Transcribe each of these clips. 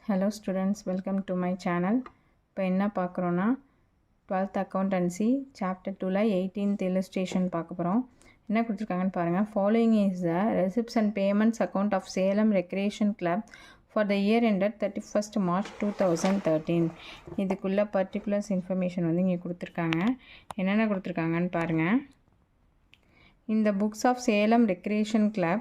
Hello students, welcome to my channel. இப்போ என்ன பார்க்குறோன்னா 12th accountancy chapter 2ல 18th illustration பார்க்க போகிறோம். என்ன கொடுத்துருக்காங்கன்னு பாருங்கள். Following is the receipts and payments account of Salem Recreation Club for the year ended 31st March 2013. இதுக்குள்ள particulars information வந்து இங்கே கொடுத்துருக்காங்க. என்னென்ன கொடுத்துருக்காங்கன்னு பாருங்கள். In the books of Salem Recreation Club,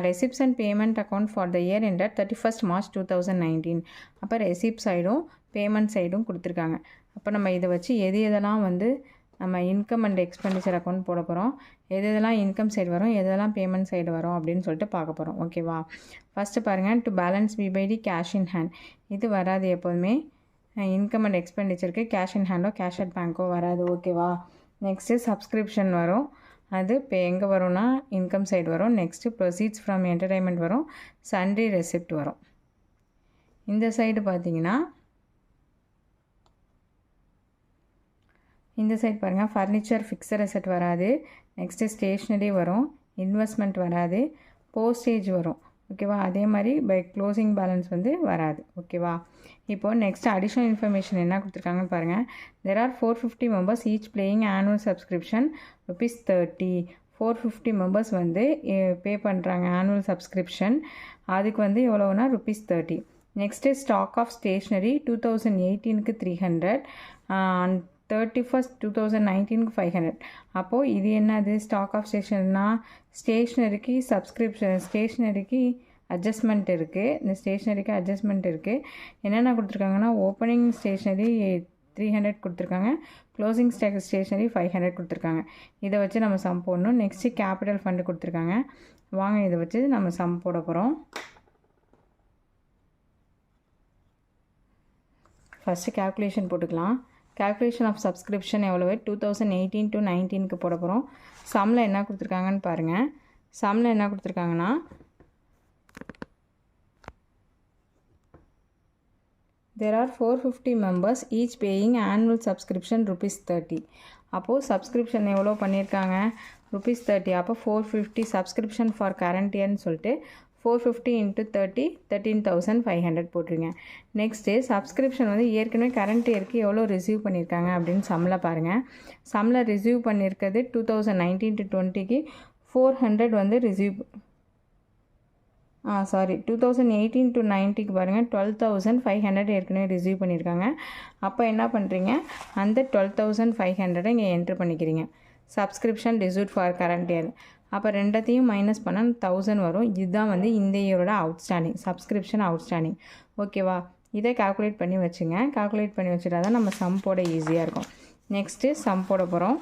receipts and payment account for the year ended 31st March 2019. அப்போ receipt சைடும் payment சைடும் கொடுத்துருக்காங்க. அப்போ நம்ம இதை வச்சு எதெல்லாம் வந்து நம்ம இன்கம் அண்ட் எக்ஸ்பெண்டிச்சர் அக்கௌண்ட் போட போகிறோம், எதெல்லாம் இன்கம் சைடு வரும், எதெல்லாம் பேமெண்ட் சைடு வரும் அப்படின்னு சொல்லிட்டு பார்க்க போகிறோம். ஓகேவா? ஃபஸ்ட்டு பாருங்கள், டு பேலன்ஸ் பிபைடி கேஷ் இன் ஹேண்ட். இது வராது எப்போதுமே. இன்கம் அண்ட் எக்ஸ்பெண்டிச்சருக்கு கேஷ் இன் ஹேண்டோ கேஷ் அட் பேங்க்கோ வராது. ஓகேவா? நெக்ஸ்ட்டு சப்ஸ்கிரிப்ஷன் வரும். அது இப்போ எங்கே வரும்னா இன்கம் சைடு வரும். நெக்ஸ்ட்டு ப்ரொசீட்ஸ் ஃப்ரம் என்டர்டைன்மெண்ட் வரும். சன்ட்ரி ரெசிப்ட் வரும். இந்த சைடு பார்த்தீங்கன்னா இந்த சைடு பாருங்கள், ஃபர்னிச்சர் ஃபிக்ஸட் அசெட் வராது. நெக்ஸ்ட்டு ஸ்டேஷ்னரி வரும். இன்வெஸ்ட்மெண்ட் வராது. போஸ்டேஜ் வரும். ஓகேவா? அதே மாதிரி பை க்ளோசிங் பேலன்ஸ் வந்து வராது. ஓகேவா? இப்போது நெக்ஸ்ட் அடிஷ்னல் இன்ஃபர்மேஷன் என்ன கொடுத்துருக்காங்கன்னு பாருங்கள். There are 450 members each playing annual subscription ₹30. 450 members வந்து பே பண்ணுறாங்க ஆனுவல் சப்ஸ்கிரிப்ஷன். அதுக்கு வந்து எவ்வளோனா ₹30. நெக்ஸ்ட்டு ஸ்டாக் ஆஃப் ஸ்டேஷ்னரி 2018க்கு 300 அண்ட் 31st 2019க்கு 500. அப்போது இது என்னது? ஸ்டாக் ஆஃப் ஸ்டேஷனரினா ஸ்டேஷ்னரிக்கு சப்ஸ்கிரிப்ஷன், ஸ்டேஷ்னரிக்கு அட்ஜஸ்ட்மெண்ட் இருக்குது. இந்த ஸ்டேஷ்னரிக்கு அட்ஜஸ்ட்மெண்ட் இருக்குது. என்னென்ன கொடுத்துருக்காங்கன்னா ஓப்பனிங் ஸ்டேஷ்னரி 300 கொடுத்துருக்காங்க, க்ளோசிங் ஸ்டேஷ்னரி 500 கொடுத்துருக்காங்க. இதை வச்சு நம்ம சம் போடணும். நெக்ஸ்ட்டு கேபிட்டல் ஃபண்டு கொடுத்துருக்காங்க. வாங்க இதை வச்சு நம்ம சம் போட போகிறோம். ஃபஸ்ட்டு கேல்குலேஷன் போட்டுக்கலாம். கேல்குலேஷன் ஆஃப் சப்ஸ்கிரிப்ஷன் எவ்வளவு? 2018 to 19க்கு போட போகிறோம். சம்மில் என்ன கொடுத்துருக்காங்கன்னு பாருங்கள். சம்மில் என்ன கொடுத்துருக்காங்கன்னா there are 450 members each paying annual subscription ₹30. அப்போது சப்ஸ்கிரிப்ஷன் எவ்வளோ பண்ணியிருக்காங்க? ₹30. அப்போ 450 சப்ஸ்கிரிப்ஷன் ஃபார் கரண்ட் இயர்னு சொல்லிட்டு 450 × 30 13,500 போட்டுருங்க. நெக்ஸ்ட்டு சப்ஸ்கிரிப்ஷன் வந்து ஏற்கனவே கரண்ட் இயருக்கு எவ்வளோ ரிசீவ் பண்ணியிருக்காங்க அப்படின்னு சம்மில் பாருங்கள். சம்மில் ரிசீவ் பண்ணியிருக்கிறது 2019 to 20க்கு 400 வந்து ரிசீவ் 2018 to 90க்கு பாருங்கள் 12,500 ஏற்கனவே ரிசீவ் பண்ணியிருக்காங்க. அப்போ என்ன பண்ணுறீங்க? அந்த 12,500 இங்கே என்ட்ரு பண்ணிக்கிறீங்க. Subscription received for current year. அப்போ ரெண்டத்தையும் மைனஸ் பண்ணால் 1000 வரும். இதுதான் வந்து இந்த இயரோட அவுட்ஸ்டாண்டிங், சப்ஸ்கிரிப்ஷன் அவுட்ஸ்டாண்டிங். ஓகேவா? இதை கால்குலேட் பண்ணி வச்சுங்க. கால்குலேட் பண்ணி வச்சுட்டா தான் நம்ம சம் போட ஈஸியாக இருக்கும். நெக்ஸ்ட்டு சம் போட போகிறோம்.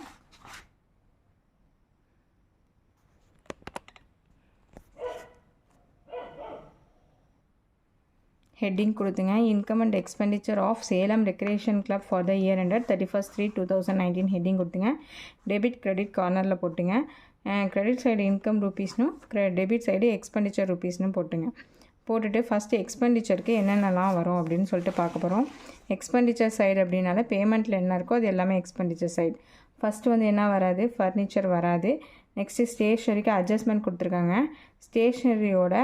ஹெட்டிங் கொடுத்துங்க. Income and expenditure of Salem recreation club for the year ended 31st 3 2019 heading கொடுத்துங்க. டெபிட் கிரெடிட் கார்னரில் போட்டுங்க. கிரெடிட் சைடு இன்கம் ரூபீஸ்னும் டெபிட் சைடு எக்ஸ்பெண்டிச்சர் ரூபீஸ்னு போட்டுங்க. போட்டுட்டு ஃபஸ்ட்டு எக்ஸ்பெண்டிச்சருக்கு என்னென்னலாம் வரும் அப்படின்னு சொல்லிட்டு பார்க்க போகிறோம். எக்ஸ்பெண்டிச்சர் சைடு அப்படின்னால பேமெண்ட்டில் என்ன இருக்கோ அது எல்லாமே எக்ஸ்பெண்டிச்சர் சைடு. ஃபஸ்ட்டு வந்து என்ன வராது? ஃபர்னிச்சர் வராது. நெக்ஸ்ட்டு ஸ்டேஷ்னரிக்கு அட்ஜஸ்ட்மெண்ட் கொடுத்துருக்காங்க. ஸ்டேஷ்னரியோட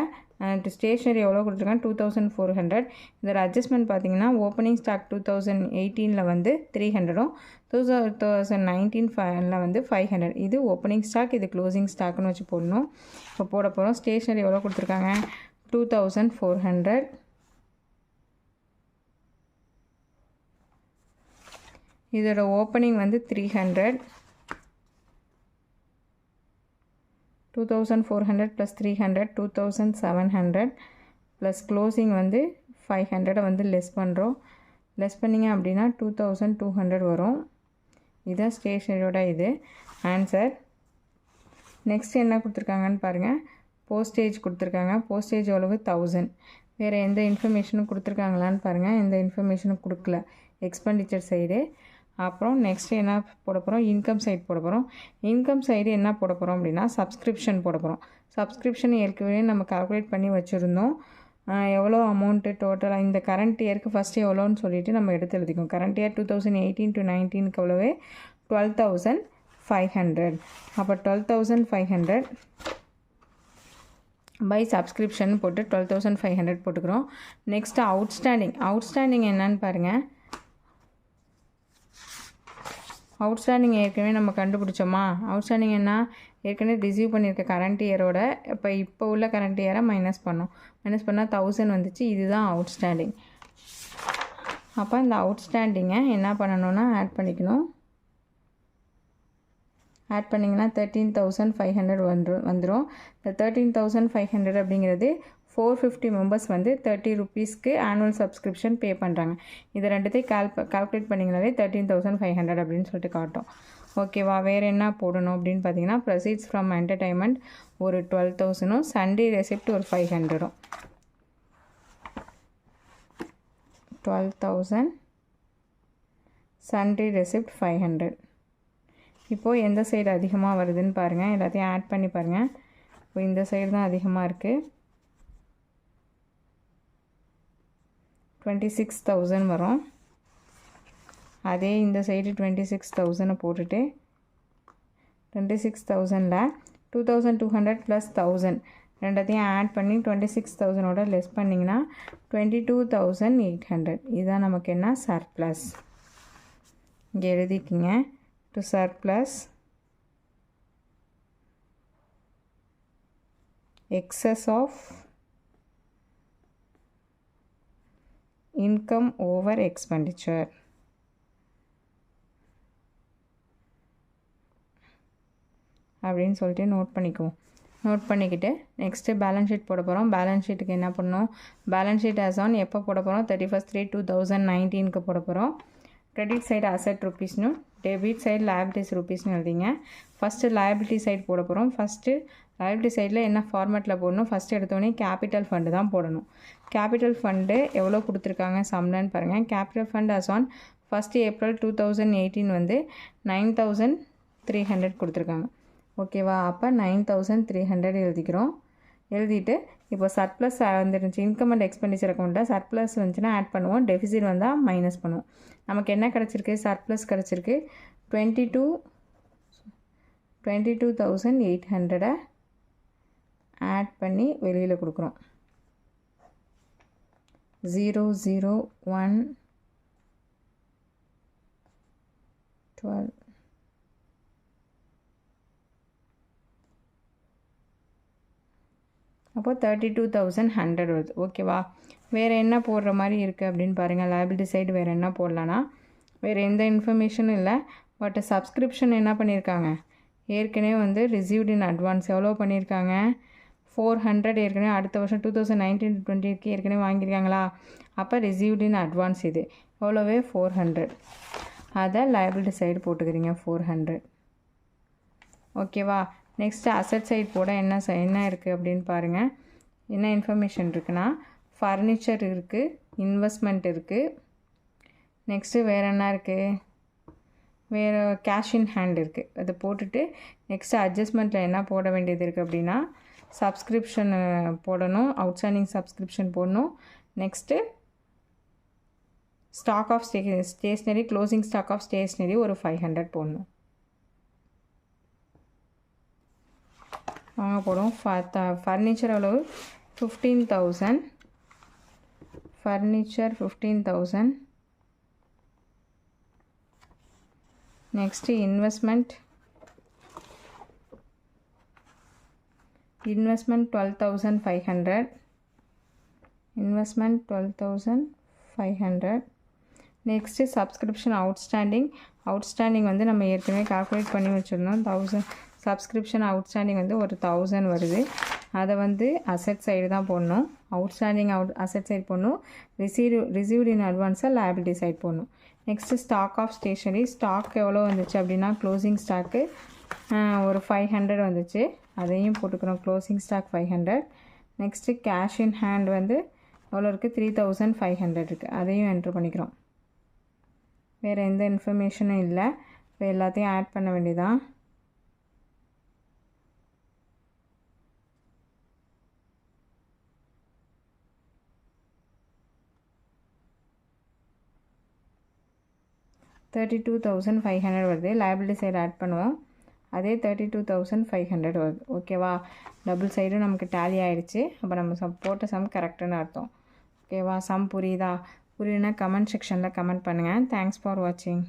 ஸ்டேஷ்னரி எவ்வளோ கொடுத்துருக்காங்க? 2400. இதோட அட்ஜஸ்ட்மெண்ட் பார்த்தீங்கன்னா ஓப்பனிங் ஸ்டாக் 2018ல் வந்து 300ம் 2019ல வந்து 500. இது ஓப்பனிங் ஸ்டாக், இது க்ளோசிங் ஸ்டாக்னு வச்சு போடணும். இப்போ போட போகிறோம். ஸ்டேஷ்னரி எவ்வளோ கொடுத்துருக்காங்க? 2400. இதோட ஓப்பனிங் வந்து 300. 2400 + 300 2700 ப்ளஸ் க்ளோசிங் வந்து 500 வந்து லெஸ் பண்ணுறோம். லெஸ் பண்ணிங்க அப்படின்னா 2200 வரும். இதுதான் ஸ்டேஷ்னரியோட இது ஆன்சர். நெக்ஸ்ட் என்ன கொடுத்துருக்காங்கன்னு பாருங்கள். போஸ்டேஜ் கொடுத்துருக்காங்க. போஸ்டேஜ் எவ்வளவு? 1000. வேறு எந்த இன்ஃபர்மேஷனும் கொடுத்துருக்காங்களான்னு பாருங்கள். எந்த இன்ஃபர்மேஷனும் கொடுக்கல எக்ஸ்பெண்டிச்சர் சைடு. அப்புறம் நெக்ஸ்ட்டு என்ன போட போகிறோம்? இன்கம் சைடு போட போகிறோம். இன்கம் சைடு என்ன போட போகிறோம் அப்படின்னா சப்ஸ்கிரிப்ஷன் போட போகிறோம். சப்ஸ்கிரிப்ஷன் ஏற்கனவே நம்ம கால்குலேட் பண்ணி வச்சுருந்தோம். எவ்வளோ அமௌண்ட்டு டோட்டலாக இந்த கரண்ட் இயருக்கு ஃபஸ்ட்டு எவ்வளோன்னு சொல்லிவிட்டு நம்ம எடுத்து எழுதிக்கோம். கரண்ட் இயர் 2018 to 19க்கு எவ்வளவு? 12,500. அப்போ 12,500 பை சப்ஸ்கிரிப்ஷன் போட்டு 12,500 போட்டுக்கிறோம். நெக்ஸ்ட்டு அவுட்ஸ்டாண்டிங் என்னன்னு பாருங்கள். அவுட்ஸ்டாண்டிங் ஏற்கனவே நம்ம கண்டுபிடிச்சோமா? அவுட்ஸ்டாண்டிங் என்ன? ஏற்கனவே ரிசீவ் பண்ணியிருக்க கரண்ட் இயரோட இப்போ உள்ள கரண்ட் இயரை மைனஸ் பண்ணோம். மைனஸ் பண்ணால் 1000 வந்துச்சு. இதுதான் அவுட்ஸ்டாண்டிங். அப்போ இந்த அவுட்ஸ்டாண்டிங்கை என்ன பண்ணணும்னா ஆட் பண்ணிக்கணும். ஆட் பண்ணிங்கன்னா 13,500 வந்துடும். இந்த 13,500 அப்படிங்கிறது 450 மெம்பர்ஸ் வந்து 30 ருபீஸ்க்கு ஆனுவல் சப்ஸ்கிரிப்ஷன் பே பண்ணுறாங்க. இது ரெண்டுத்தையும் கால்குலேட் பண்ணிங்கனாலே 13,500 அப்படின்னு சொல்லிட்டு காட்டும். ஓகேவா? வேறு என்ன போடணும் அப்படின்னு பார்த்தீங்கன்னா, ப்ரொசீட்ஸ் ஃப்ரம் என்டர்டைன்மெண்ட் ஒரு 12,000, சண்டே ரெசிப்ட் ஒரு 500. 12,000, சண்டே ரெசிப்ட் 500. இப்போது எந்த சைடு அதிகமாக வருதுன்னு பாருங்கள். எல்லாத்தையும் ஆட் பண்ணி பாருங்கள். இப்போ இந்த சைடு தான் அதிகமாக இருக்குது. 26,000 வரும். அதே இந்த சைடு 26,000 போட்டுட்டு 26,000ல் 2,200 + 1,000 ரெண்டத்தையும் ஆட் பண்ணி 26,000ஓட லெஸ் பண்ணிங்கன்னா 22,800. இதுதான் நமக்கு என்ன? சர்ப்ளஸ். இங்கே எழுதிக்கிங்க. To surplus excess of income over expenditure. அப்படின்னு சொல்லிட்டு நோட் பண்ணிக்குவோம். நோட் பண்ணிக்கிட்டு நெக்ஸ்ட்டு பேலன்ஸ் ஷீட் போட போகிறோம். பேலன்ஸ் ஷீட்டுக்கு என்ன பண்ணணும்? பேலன்ஸ் ஷீட் ஆஸ் ஆன் எப்போ போட போகிறோம்? 31/3/2019 போட போகிறோம். கிரெடிட் சைடு அசெட் ருபீஸ்னு, டெபிட் சைடு லைபிலிட்டிஸ் ருபீஸ்னு எழுதிங்க. ஃபஸ்ட்டு லைபிலிட்டி சைடு போட போகிறோம். ஃபஸ்ட்டு லைபிலிட்டி சைடில் என்ன ஃபார்மேட்டில் போடணும்? ஃபஸ்ட்டு எடுத்தோடனே கேபிட்டல் ஃபண்டு தான் போடணும். கேபிட்டல் ஃபண்டு எவ்வளோ கொடுத்துருக்காங்க சம்லன்னு பாருங்கள். Capital fund as on 1 April 2018 வந்து 9,300 கொடுத்துருக்காங்க. ஓகேவா? அப்போ 9,300 எழுதிக்கிறோம். எழுதிட்டு இப்போ சர்ப்ளஸ் வந்துருந்துச்சு. இன்கம் அண்ட் எக்ஸ்பெண்டிச்சர் அக்கௌண்ட்டில் சர்ப்ளஸ் வந்துச்சுன்னா ஆட் பண்ணுவோம். டெஃபிசிட் வந்தால் மைனஸ் பண்ணுவோம். நமக்கு என்ன கிடச்சிருக்கு? சர்ப்ளஸ் கிடச்சிருக்கு. 22,800 ஆட் பண்ணி வெளியில் கொடுக்குறோம். 00112 அப்போ 32,100 வருது. ஓகேவா? வேறு என்ன போடுற மாதிரி இருக்குது அப்படின்னு பாருங்கள். லைபிலிட்டி சைடு வேறு என்ன போடலான்னா, வேறு எந்த இன்ஃபர்மேஷனும் இல்லை. பட் சப்ஸ்கிரிப்ஷன் என்ன பண்ணியிருக்காங்க? ஏற்கனவே வந்து ரிசீவ்டு இன் அட்வான்ஸ் எவ்வளோ பண்ணியிருக்காங்க? 400 ஏற்கனவே அடுத்த வருஷம் 2019-20 ஏற்கனவே வாங்கியிருக்காங்களா? அப்போ ரிசீவ்டு இன் அட்வான்ஸ் இது எவ்வளோவே 400. அதை லைபிலிட்டி சைடு போட்டுக்கிறீங்க 400. ஓகேவா? நெக்ஸ்ட்டு அசட் சைடு போட என்ன இருக்குது அப்படின்னு பாருங்கள். என்ன இன்ஃபர்மேஷன் இருக்குன்னா, ஃபர்னிச்சர் இருக்குது, இன்வெஸ்ட்மெண்ட் இருக்குது. நெக்ஸ்ட்டு வேறு என்ன இருக்குது? வேறு கேஷ் இன் ஹேண்ட் இருக்குது. அதை போட்டுட்டு நெக்ஸ்ட்டு அட்ஜஸ்ட்மெண்ட்டில் என்ன போட வேண்டியது இருக்குது அப்படின்னா, சப்ஸ்கிரிப்ஷன் போடணும். அவுட்ஸ்டாண்டிங் சப்ஸ்கிரிப்ஷன் போடணும். Next stock of stationery, closing stock of stationery ஒரு 500 போடணும். வாங்க போடுவோம். ஃபர்னிச்சர் எவ்வளவு? 15,000. Furniture 15,000. Next investment 12,500. Investment 12,500. Next subscription outstanding வந்து நம்ம ஏற்கனவே கால்குலேட் பண்ணி வச்சுருந்தோம். 1000 சப்ஸ்கிரிப்ஷன் அவுட்ஸ்டாண்டிங் வந்து ஒரு 1000 வருது. அதை வந்து அசெட் சைடு தான் போடணும். அவுட்ஸ்டாண்டிங் அசெட் சைடு போடணும். ரிசீவ்டு இன் அட்வான்ஸாக லைபிலிட்டி சைடு போடணும். Next stock of stationery. Stock எவ்வளோ வந்துச்சு அப்படின்னா, க்ளோசிங் ஸ்டாக்கு ஒரு 500 வந்துச்சு. அதையும் போட்டுக்கிறோம். Closing stock 500. Next cash in hand வந்து எவ்வளோ இருக்குது? 3,500 இருக்குது. அதையும் என்ட்ரு பண்ணிக்கிறோம். வேறு எந்த இன்ஃபர்மேஷனும் இல்லை. இப்போ எல்லாத்தையும் ஆட் பண்ண வேண்டியதான். $32,500 வருது. லைபிலிட்டி சைடு ஆட் பண்ணுவோம். அதே 32,500 வருது. ஓகேவா, டபுள் சைடும் நமக்கு டேலி ஆகிடுச்சு. அப்போ நம்ம போட்ட சம் கரெக்டுன்னு அர்த்தம். ஓகேவா, சம் புரியுதா? புரியுதுன்னா கமெண்ட் செக்ஷனில் கமெண்ட் பண்ணுங்கள். தேங்க்ஸ் ஃபார் வாட்சிங்.